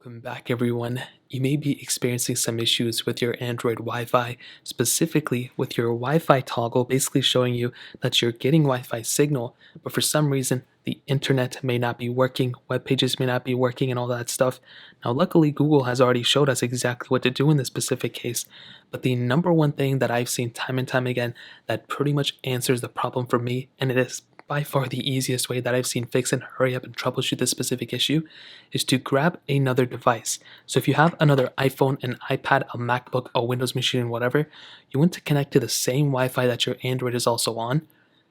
Welcome back, everyone. You may be experiencing some issues with your Android Wi-Fi, specifically with your Wi-Fi toggle basically showing you that you're getting Wi-Fi signal, but for some reason the internet may not be working, web pages may not be working, and all that stuff. Now, luckily, Google has already showed us exactly what to do in this specific case, but the number one thing that I've seen time and time again that pretty much answers the problem for me, and it is by far the easiest way that I've seen fix and hurry up and troubleshoot this specific issue, is to grab another device. So if you have another iPhone, an iPad, a MacBook, a Windows machine, whatever, you want to connect to the same Wi-Fi that your Android is also on,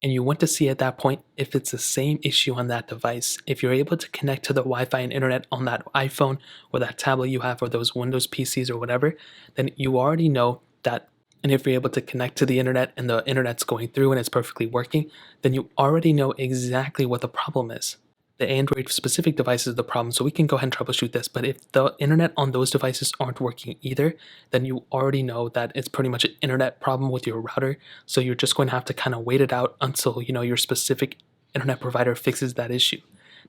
and you want to see at that point if it's the same issue on that device. If you're able to connect to the Wi-Fi and internet on that iPhone or that tablet you have or those Windows PCs or whatever, then you already know that. And if you're able to connect to the internet and the internet's going through and it's perfectly working, then you already know exactly what the problem is. The Android specific device is the problem, so we can go ahead and troubleshoot this. But if the internet on those devices aren't working either, then you already know that it's pretty much an internet problem with your router. So you're just going to have to kind of wait it out until your specific internet provider fixes that issue.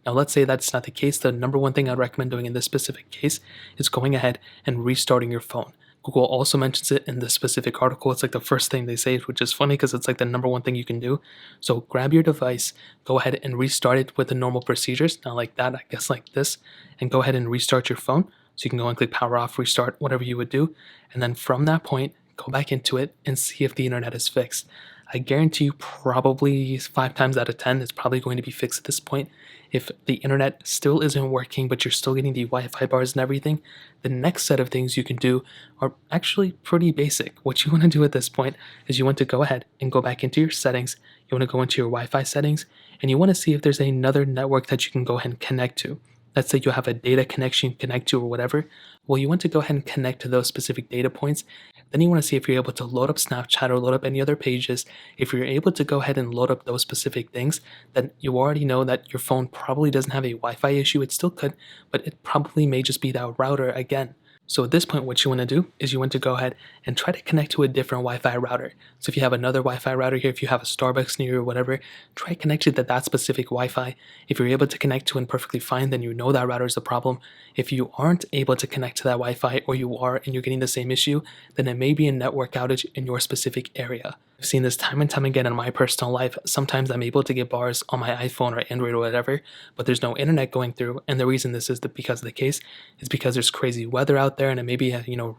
Now, let's say that's not the case. The number one thing I'd recommend doing in this specific case is going ahead and restarting your phone. Google also mentions it in this specific article. It's like the first thing they say, which is funny because it's like the number one thing you can do. So grab your device, go ahead and restart it with the normal procedures. Not like that, I guess like this. And go ahead and restart your phone. So you can go and click power off, restart, whatever you would do. And then from that point, go back into it and see if the internet is fixed. I guarantee you probably 5 times out of 10 it's probably going to be fixed at this point. If the internet still isn't working, but you're still getting the Wi-Fi bars and everything, the next set of things you can do are actually pretty basic. What you want to do at this point is you want to go ahead and go back into your settings. You want to go into your Wi-Fi settings, and you want to see if there's another network that you can go ahead and connect to. Let's say you have a data connection you connect to or whatever. Well, you want to go ahead and connect to those specific data points. Then you want to see if you're able to load up Snapchat or load up any other pages. If you're able to go ahead and load up those specific things, then you already know that your phone probably doesn't have a Wi-Fi issue. It still could, but it probably may just be that router again. So at this point, what you want to do is you want to go ahead and try to connect to a different Wi-Fi router. So if you have another Wi-Fi router here, if you have a Starbucks near you or whatever, try connecting to that specific Wi-Fi. If you're able to connect to it perfectly fine, then you know that router is the problem. If you aren't able to connect to that Wi-Fi, or you are and you're getting the same issue, then it may be a network outage in your specific area. I've seen this time and time again in my personal life. Sometimes I'm able to get bars on my iPhone or Android or whatever, but there's no internet going through. And the reason this is because of the case is because there's crazy weather out there, and it maybe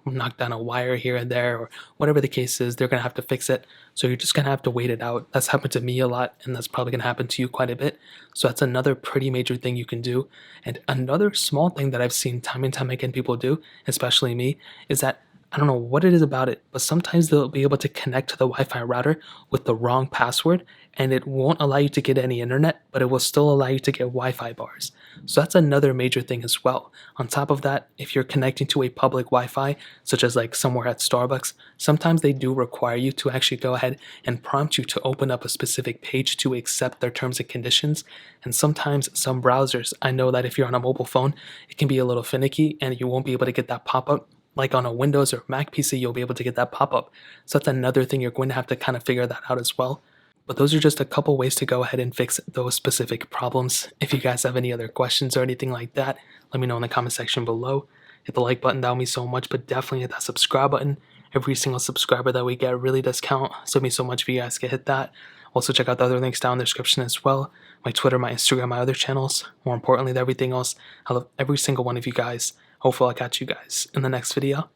knock down a wire here and there, or whatever the case is. They're gonna have to fix it. So you're just gonna have to wait it out. That's happened to me a lot, and that's probably gonna happen to you quite a bit. So that's another pretty major thing you can do. And another small thing that I've seen time and time again people do, especially me, is that I don't know what it is about it, but sometimes they'll be able to connect to the Wi-Fi router with the wrong password, and it won't allow you to get any internet, but it will still allow you to get Wi-Fi bars. So that's another major thing as well. On top of that, if you're connecting to a public Wi-Fi, such as like somewhere at Starbucks, sometimes they do require you to actually go ahead and prompt you to open up a specific page to accept their terms and conditions. And sometimes some browsers, I know that if you're on a mobile phone, it can be a little finicky and you won't be able to get that pop-up. Like on a Windows or Mac PC, you'll be able to get that pop-up. So that's another thing you're going to have to kind of figure that out as well. But those are just a couple ways to go ahead and fix those specific problems. If you guys have any other questions or anything like that, let me know in the comment section below. Hit the like button, that would mean so much, but definitely hit that subscribe button. Every single subscriber that we get really does count, so it means so much if you guys can hit that. Also, check out the other links down in the description as well. My Twitter, my Instagram, my other channels. More importantly than everything else, I love every single one of you guys. Hopefully I'll catch you guys in the next video.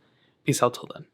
Peace out till then.